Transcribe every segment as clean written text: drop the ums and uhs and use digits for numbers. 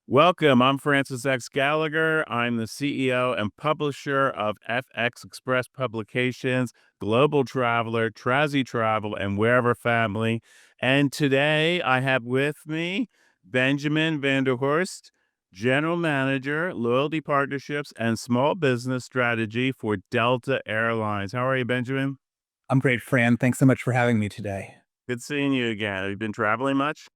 Welcome. I'm Francis X. Gallagher. I'm the CEO and publisher of FXExpress Publications, Global Traveler, Trazy Travel, and Wherever Family. And today I have with me Benjamin Horst, General Manager, Loyalty Partnerships and Small Business Strategy for Delta Airlines. How are you, Benjamin? I'm great, Fran. Thanks so much for having me today. Good seeing you again. Have you been traveling much?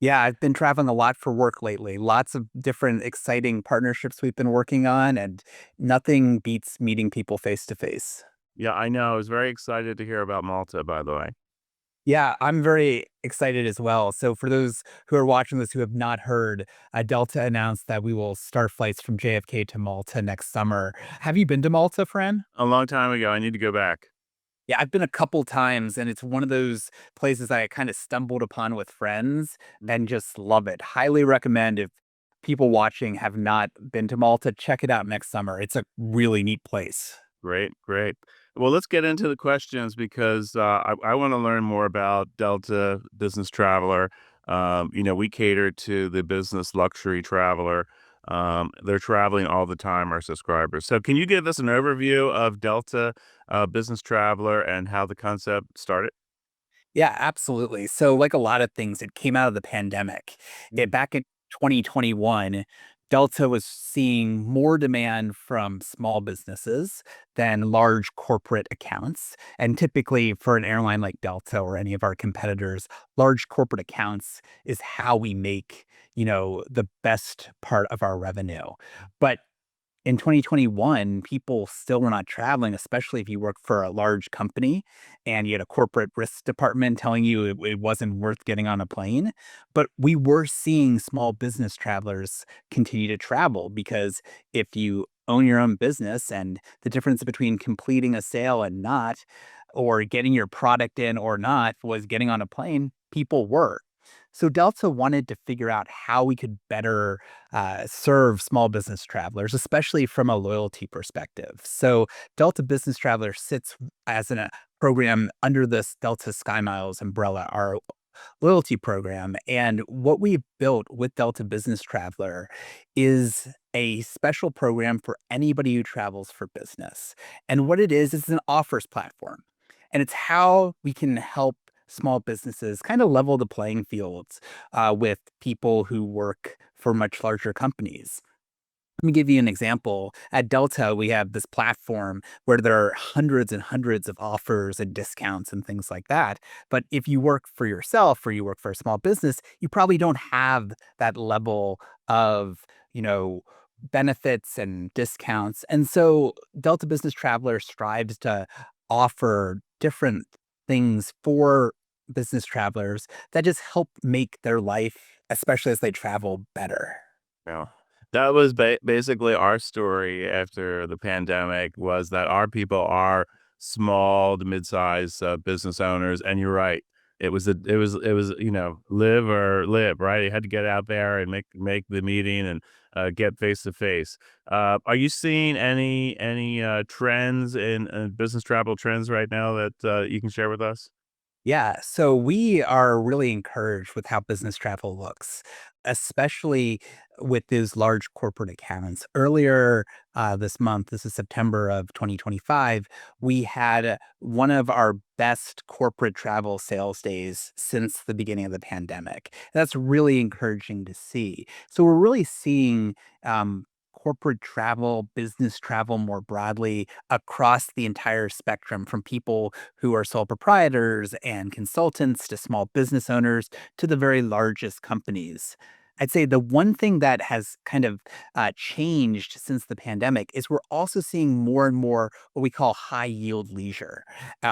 Yeah, I've been traveling a lot for work lately. Lots of different exciting partnerships we've been working on, and nothing beats meeting people face to face. Yeah, I know. I was very excited to hear about Malta, by the way. Yeah, I'm very excited as well. So, for those who are watching this who have not heard, Delta announced that we will start flights from JFK to Malta next summer. Have you been to Malta, Fran? A long time ago. I need to go back. Yeah, I've been a couple times, and it's one of those places I kind of stumbled upon with friends and just love it. Highly recommend if people watching have not been to Malta, check it out next summer. It's a really neat place. Great, great. Well, let's get into the questions because I want to learn more about Delta Business Traveler. We cater to the business luxury traveler. They're traveling all the time, our subscribers. So, can you give us an overview of Delta Business Traveler and how the concept started? Yeah, absolutely. So, like a lot of things, it came out of the pandemic. Mm. Back in 2021, Delta was seeing more demand from small businesses than large corporate accounts. And typically, for an airline like Delta or any of our competitors, large corporate accounts is how we make, the best part of our revenue. But in 2021, people still were not traveling, especially if you work for a large company and you had a corporate risk department telling you it wasn't worth getting on a plane. But we were seeing small business travelers continue to travel because if you own your own business and the difference between completing a sale and not, or getting your product in or not, was getting on a plane, people were. So Delta wanted to figure out how we could better serve small business travelers, especially from a loyalty perspective. So Delta Business Traveler sits as a program under this Delta Sky Miles umbrella, our loyalty program. And what we've built with Delta Business Traveler is a special program for anybody who travels for business. And what it is an offers platform. And it's how we can help small businesses kind of level the playing fields with people who work for much larger companies. Let me give you an example. At Delta, we have this platform where there are hundreds and hundreds of offers and discounts and things like that. But if you work for yourself or you work for a small business, you probably don't have that level of, you know, benefits and discounts. And so Delta Business Traveler strives to offer different things for business travelers that just help make their life, especially as they travel, better. Yeah. That was basically our story after the pandemic was that our people are small to mid-sized business owners. And you're right. Live or live, right? You had to get out there and make the meeting and get face to face. Are you seeing any trends in business travel trends right now that you can share with us? Yeah, so we are really encouraged with how business travel looks, especially with those large corporate accounts. Earlier this month, this is September of 2025, we had one of our best corporate travel sales days since the beginning of the pandemic. That's really encouraging to see. So we're really seeing corporate travel, business travel more broadly across the entire spectrum from people who are sole proprietors and consultants to small business owners to the very largest companies. I'd say the one thing that has kind of changed since the pandemic is we're also seeing more and more what we call high yield leisure,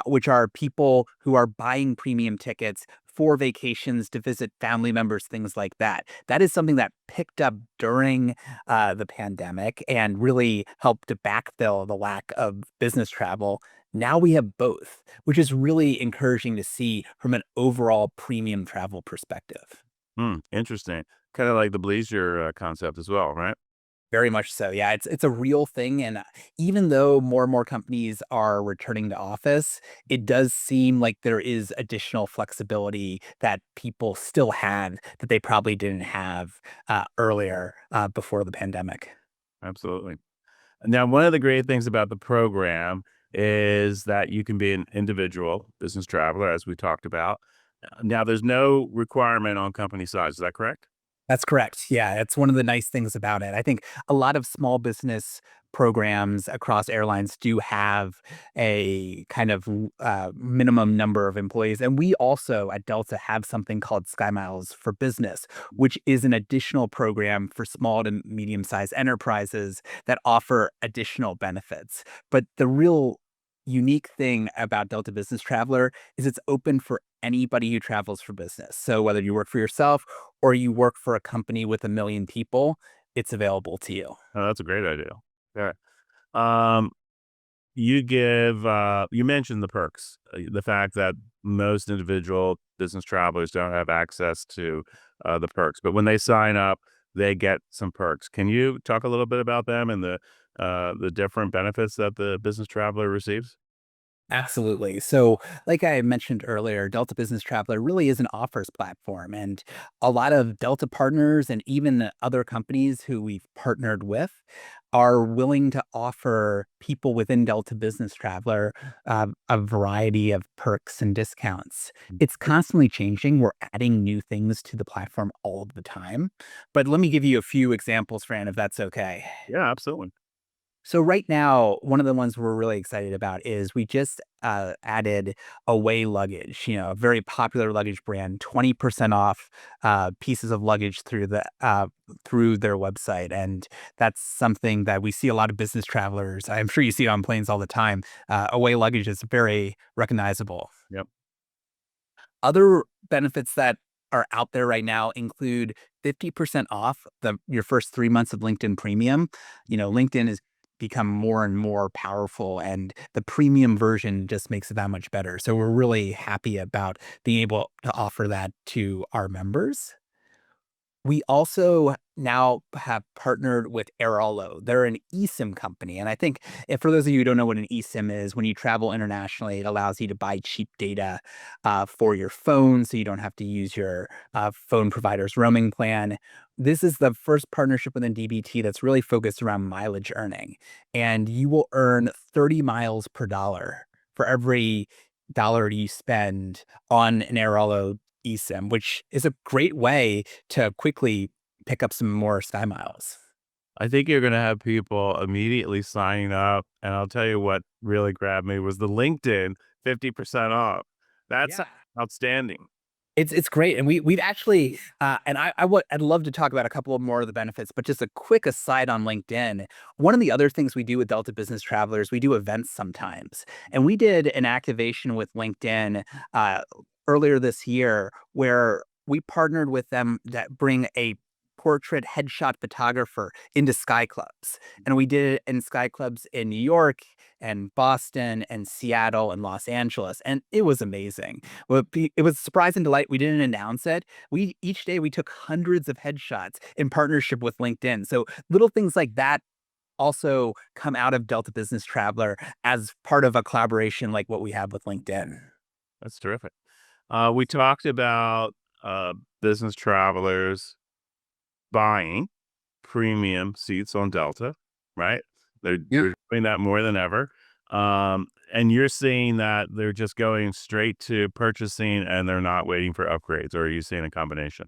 which are people who are buying premium tickets for vacations to visit family members, things like that. That is something that picked up during the pandemic and really helped to backfill the lack of business travel. Now we have both, which is really encouraging to see from an overall premium travel perspective. Hmm, interesting. Kind of like the bleisure concept as well, right? Very much so. Yeah, it's a real thing, and even though more and more companies are returning to office, it does seem like there is additional flexibility that people still have that they probably didn't have earlier before the pandemic. Absolutely. Now, one of the great things about the program is that you can be an individual business traveler, as we talked about. Now, there's no requirement on company size. Is that correct? That's correct. Yeah, it's one of the nice things about it. I think a lot of small business programs across airlines do have a kind of minimum number of employees. And we also at Delta have something called Sky Miles for Business, which is an additional program for small to medium sized enterprises that offer additional benefits. But the real unique thing about Delta Business Traveler is it's open for anybody who travels for business. So whether you work for yourself or you work for a company with 1 million people, it's available to you. Oh, that's a great idea. Yeah. Um, you mentioned the perks, the fact that most individual business travelers don't have access to the perks, but when they sign up, they get some perks. Can you talk a little bit about them and the different benefits that the business traveler receives? Absolutely. So, like I mentioned earlier, Delta Business Traveler really is an offers platform. And a lot of Delta partners and even the other companies who we've partnered with are willing to offer people within Delta Business Traveler a variety of perks and discounts. It's constantly changing. We're adding new things to the platform all of the time. But let me give you a few examples, Fran, if that's okay. Yeah, absolutely. So right now, one of the ones we're really excited about is we just added Away Luggage, a very popular luggage brand, 20% off pieces of luggage through their website, and that's something that we see a lot of business travelers. I'm sure you see it on planes all the time. Away Luggage is very recognizable. Yep. Other benefits that are out there right now include 50% off your first 3 months of LinkedIn Premium. LinkedIn has become more and more powerful, and the premium version just makes it that much better. So we're really happy about being able to offer that to our members. We also now have partnered with Airalo. They're an eSIM company. And I think if for those of you who don't know what an eSIM is, when you travel internationally, it allows you to buy cheap data for your phone so you don't have to use your phone provider's roaming plan. This is the first partnership within DBT that's really focused around mileage earning. And you will earn 30 miles per dollar for every dollar you spend on an Airalo eSIM, which is a great way to quickly pick up some more Sky Miles. I think you're gonna have people immediately signing up, and I'll tell you what really grabbed me was the LinkedIn 50% off. That's Yeah. outstanding. It's great, and we've actually, and I'd love to talk about a couple of more of the benefits, but just a quick aside on LinkedIn. One of the other things we do with Delta Business Travelers, we do events sometimes, and we did an activation with LinkedIn uh, earlier this year where we partnered with them that bring a portrait headshot photographer into Sky Clubs, and we did it in Sky Clubs in New York and Boston and Seattle and Los Angeles, and it was amazing. Well, it was a surprise and delight. We didn't announce it. We each day we took hundreds of headshots in partnership with LinkedIn. So little things like that also come out of Delta Business Traveler as part of a collaboration like what we have with LinkedIn. That's terrific. We talked about business travelers buying premium seats on Delta, right? They're doing that more than ever. And you're seeing that they're just going straight to purchasing and they're not waiting for upgrades, or are you seeing a combination?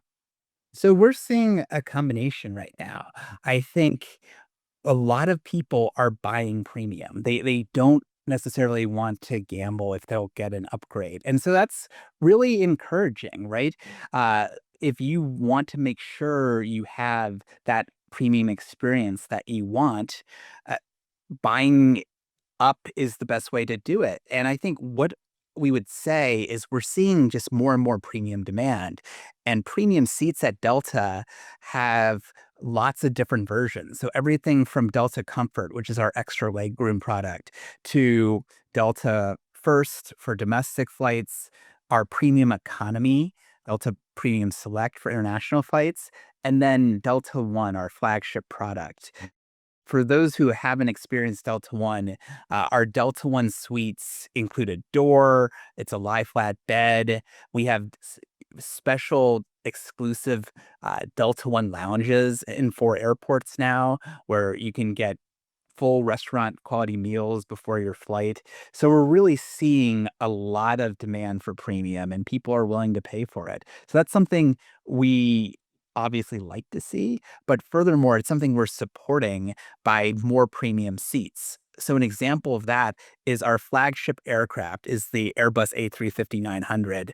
So we're seeing a combination right now. I think a lot of people are buying premium. They don't necessarily want to gamble if they'll get an upgrade. And so that's really encouraging, right? Uh, if you want to make sure you have that premium experience that you want, uh, buying up is the best way to do it. And I think what we would say is we're seeing just more and more premium demand. And premium seats at Delta have lots of different versions. So everything from Delta Comfort, which is our extra legroom product, to Delta First for domestic flights, our premium economy, Delta Premium Select for international flights, and then Delta One, our flagship product. For those who haven't experienced Delta One, our Delta One suites include a door, it's a lie flat bed. We have special exclusive Delta One lounges in 4 airports now where you can get full restaurant quality meals before your flight. So we're really seeing a lot of demand for premium and people are willing to pay for it. So that's something we obviously like to see, but furthermore, it's something we're supporting by more premium seats. So an example of that is our flagship aircraft is the Airbus A350-900.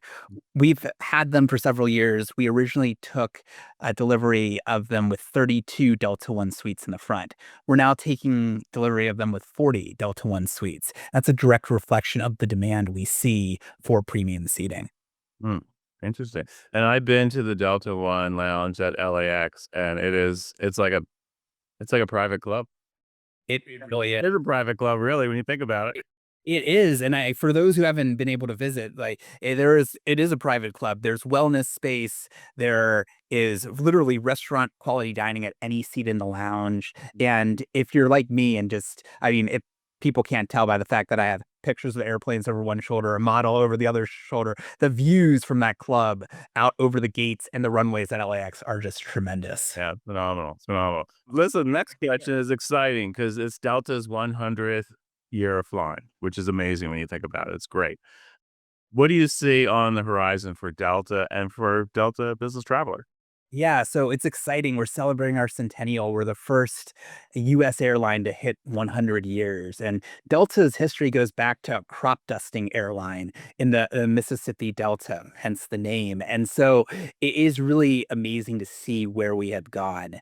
We've had them for several years. We originally took a delivery of them with 32 Delta One suites in the front. We're now taking delivery of them with 40 Delta One suites. That's a direct reflection of the demand we see for premium seating. Hmm, interesting. And I've been to the Delta One lounge at LAX, and it's like a private club. It really is. It's a private club, really, when you think about it. It is, and for those who haven't been able to visit, like, it is a private club. There's wellness space. There is literally restaurant quality dining at any seat in the lounge. And if you're like me and I mean, if people can't tell by the fact that I have pictures of airplanes over one shoulder, a model over the other shoulder, the views from that club out over the gates and the runways at LAX are just tremendous. Yeah, phenomenal, phenomenal. Listen, next question is exciting because it's Delta's 100th year of flying, which is amazing when you think about it. It's great. What do you see on the horizon for Delta and for Delta Business Traveler? Yeah, so it's exciting. We're celebrating our centennial. We're the first US airline to hit 100 years. And Delta's history goes back to a crop dusting airline in the Mississippi Delta, hence the name. And so it is really amazing to see where we have gone.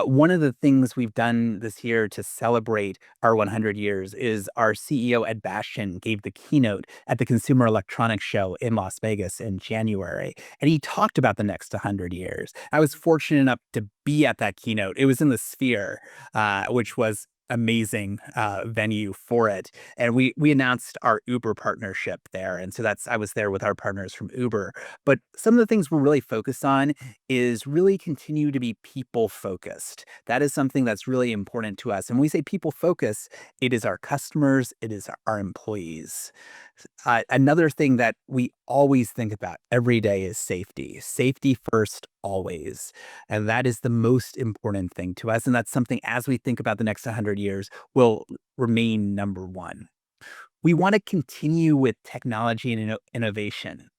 One of the things we've done this year to celebrate our 100 years is our CEO, Ed Bastian, gave the keynote at the Consumer Electronics Show in Las Vegas in January. And he talked about the next 100 years. I was fortunate enough to be at that keynote. It was in the Sphere, which was amazing venue for it. And we announced our Uber partnership there. And so I was there with our partners from Uber. But some of the things we're really focused on is really continue to be people focused. That is something that's really important to us. And when we say people focus, it is our customers, it is our employees. Another thing that we always think about every day is safety. Safety first, always. And that is the most important thing to us. And that's something, as we think about the next 100 years, will remain number one. We want to continue with technology and innovation.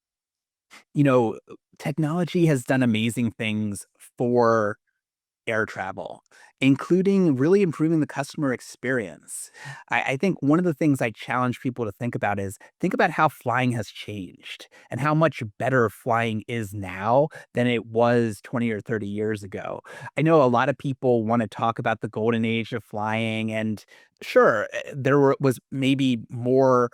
You know, technology has done amazing things for air travel, including really improving the customer experience. I think one of the things I challenge people to think about is think about how flying has changed and how much better flying is now than it was 20 or 30 years ago. I know a lot of people want to talk about the golden age of flying, and sure, was maybe more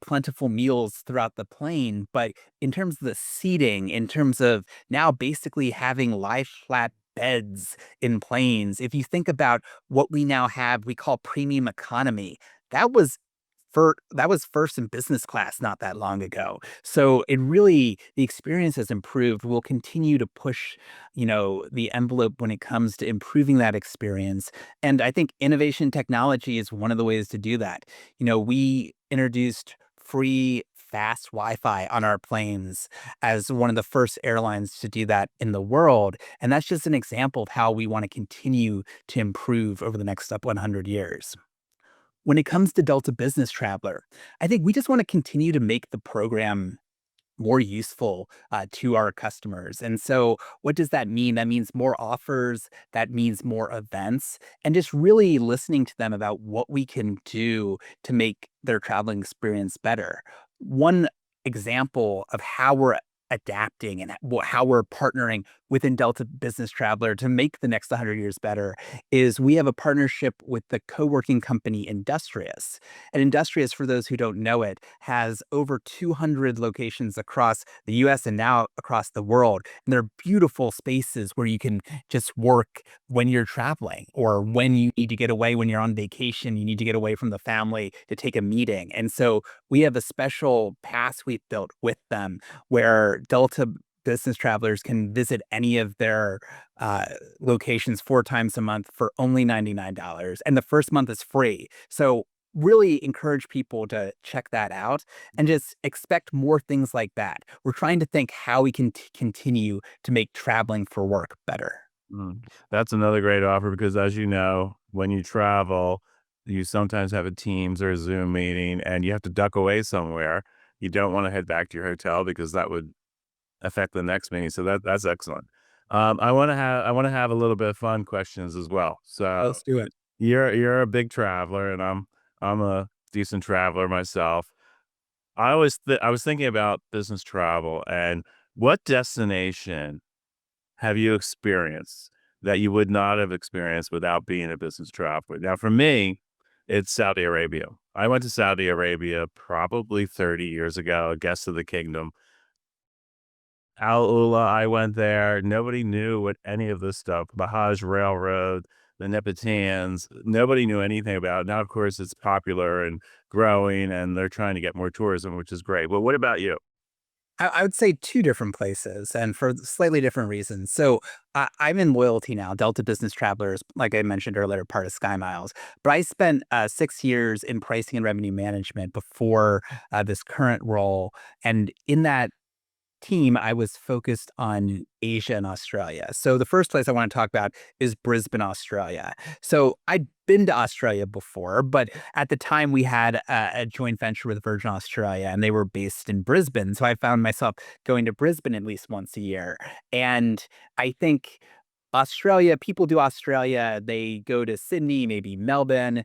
plentiful meals throughout the plane, but in terms of the seating, in terms of now basically having lie flat beds in planes. If you think about what we now have, we call premium economy. That was that was first in business class not that long ago. So the experience has improved. We'll continue to push, the envelope when it comes to improving that experience. And I think innovation technology is one of the ways to do that. We introduced free fast Wi-Fi on our planes as one of the first airlines to do that in the world. And that's just an example of how we want to continue to improve over the next 100 years. When it comes to Delta Business Traveler, I think we just want to continue to make the program more useful to our customers. And so what does that mean? That means more offers, that means more events, and just really listening to them about what we can do to make their traveling experience better. One example of how we're adapting and how we're partnering within Delta Business Traveler to make the next 100 years better is we have a partnership with the co-working company Industrious. And Industrious, for those who don't know it, has over 200 locations across the US and now across the world. And they're beautiful spaces where you can just work when you're traveling or when you need to get away when you're on vacation, you need to get away from the family to take a meeting. And so we have a special pass we've built with them where Delta business travelers can visit any of their uh, locations 4 times a month for only $99. And the first month is free. So really encourage people to check that out and just expect more things like that. We're trying to think how we can continue to make traveling for work better. Mm. That's another great offer because, as you know, when you travel, you sometimes have a Teams or a Zoom meeting and you have to duck away somewhere. You don't want to head back to your hotel because that would affect the next meeting. So that's excellent. I want to have a little bit of fun questions as well. So Let's do it. you're a big traveler, and I'm a decent traveler myself. I was thinking about business travel and what destination have you experienced that you would not have experienced without being a business traveler? Now, for me, it's Saudi Arabia. I went to Saudi Arabia probably 30 years ago, a guest of the kingdom. Al Ula, I went there. Nobody knew what any of this stuff, the Hajj Railroad, the Nepatans, nobody knew anything about it. Now, of course, it's popular and growing, and they're trying to get more tourism, which is great. But what about you? I would say two different places and for slightly different reasons. So I'm in loyalty now. Delta Business Travelers, like I mentioned earlier, part of Sky Miles. But I spent 6 years in pricing and revenue management before this current role. And in that team, I was focused on Asia and Australia. So the first place I want to talk about is Brisbane, Australia. So I'd been to Australia before, but at the time we had a joint venture with Virgin Australia and they were based in Brisbane. So I found myself going to Brisbane at least once a year. And I think Australia, people do Australia. They go to Sydney, maybe Melbourne.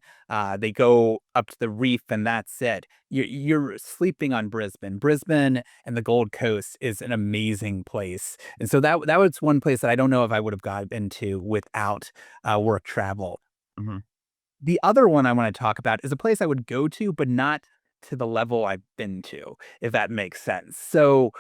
They go up to the reef, and that's it. You're sleeping on Brisbane. Brisbane and the Gold Coast is an amazing place, and so that was one place that I don't know if I would have got into without work travel. Mhm. The other one I wanna talk about is a place I would go to, but not to the level I've been to, if that makes sense. So,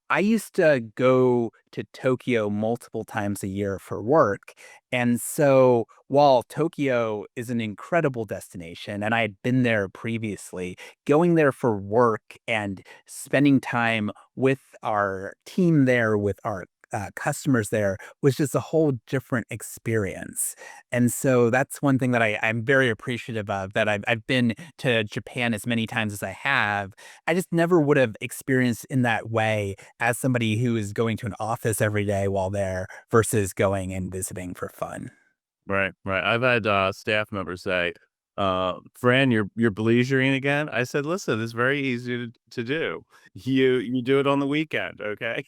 I used to go to Tokyo multiple times a year for work, and so while Tokyo is an incredible destination, and I had been there previously, going there for work and spending time with our team there, with our, customers there, was just a whole different experience. And so that's one thing that I'm very appreciative of, that I've been to Japan as many times as I have. I just never would have experienced in that way as somebody who is going to an office every day while there versus going and visiting for fun. Right, right. I've had, staff members say, "Fran, you're bleisuring again?" I said, "Listen, it's very easy to do. You do it on the weekend, okay?"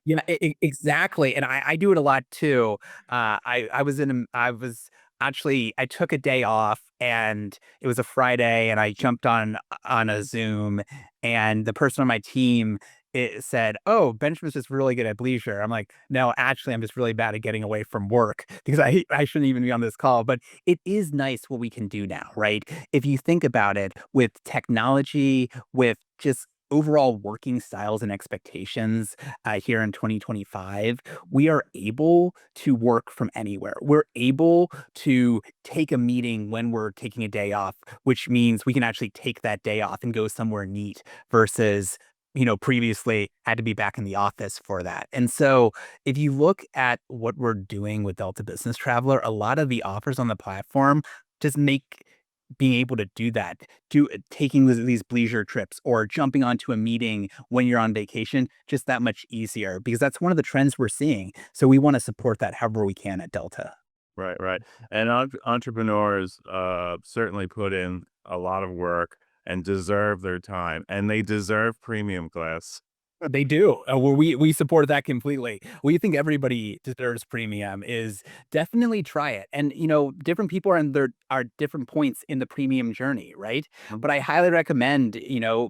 Yeah, exactly, and I do it a lot too. I was actually I took a day off, and it was a Friday, and I jumped on a Zoom, and the person on my team, it said, "Oh, Benjamin's just really good at leisure." I'm like, "No, actually, I'm just really bad at getting away from work because I shouldn't even be on this call." But it is nice what we can do now, right? If you think about it, with technology, with just overall working styles and expectations here in 2025, we are able to work from anywhere. We're able to take a meeting when we're taking a day off, which means we can actually take that day off and go somewhere neat versus previously had to be back in the office for that. And so if you look at what we're doing with Delta Business Traveler, a lot of the offers on the platform just make being able to do that, taking these leisure trips or jumping onto a meeting when you're on vacation, just that much easier because that's one of the trends we're seeing. So we want to support that however we can at Delta. Right, right. And entrepreneurs, certainly put in a lot of work and deserve their time, and they deserve premium class. They do. Well, we support that completely. We think everybody deserves premium. Is definitely try it, and different people are in their are different points in the premium journey, right? Mhm. But I highly recommend.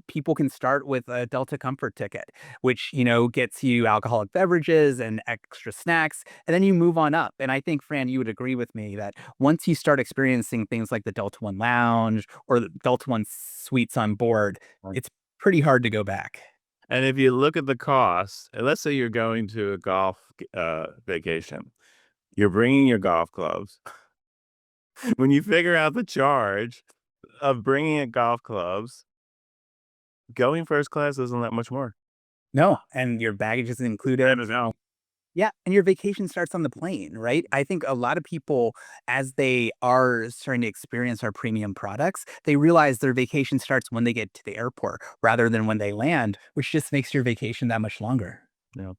People can start with a Delta Comfort ticket, which gets you alcoholic beverages and extra snacks, and then you move on up. And I think, Fran, you would agree with me that once you start experiencing things like the Delta One Lounge or the Delta One suites on board, it's pretty hard to go back. And if you look at the cost, and let's say you're going to a golf, vacation, you're bringing your golf clubs. When you figure out the charge of bringing in golf clubs, going first class isn't that much more. No, and your baggage isn't included. No. Yeah, and your vacation starts on the plane, right? I think a lot of people, as they are starting to experience our premium products, they realize their vacation starts when they get to the airport rather than when they land, which just makes your vacation that much longer. Yeah.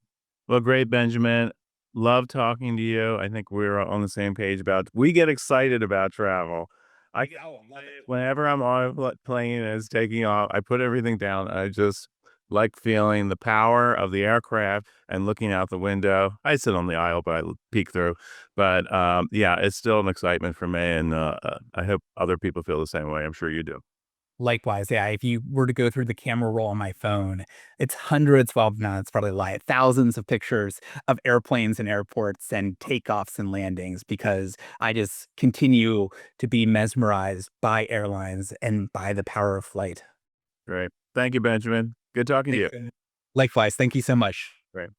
Well, great, Benjamin. Love talking to you. I think we're on the same page about we get excited about travel. Whenever I'm on a plane and it's taking off, I put everything down. I just like feeling the power of the aircraft and looking out the window. I sit on the aisle, but I peek through. But yeah, it's still an excitement for me, and I hope other people feel the same way. I'm sure you do. Likewise, yeah, if you were to go through the camera roll on my phone, it's hundreds, well, no, it's probably a lie, thousands of pictures of airplanes and airports and takeoffs and landings because I just continue to be mesmerized by airlines and by the power of flight. Great. Thank you, Benjamin. Good talking to you. Likewise, thank you so much. Great.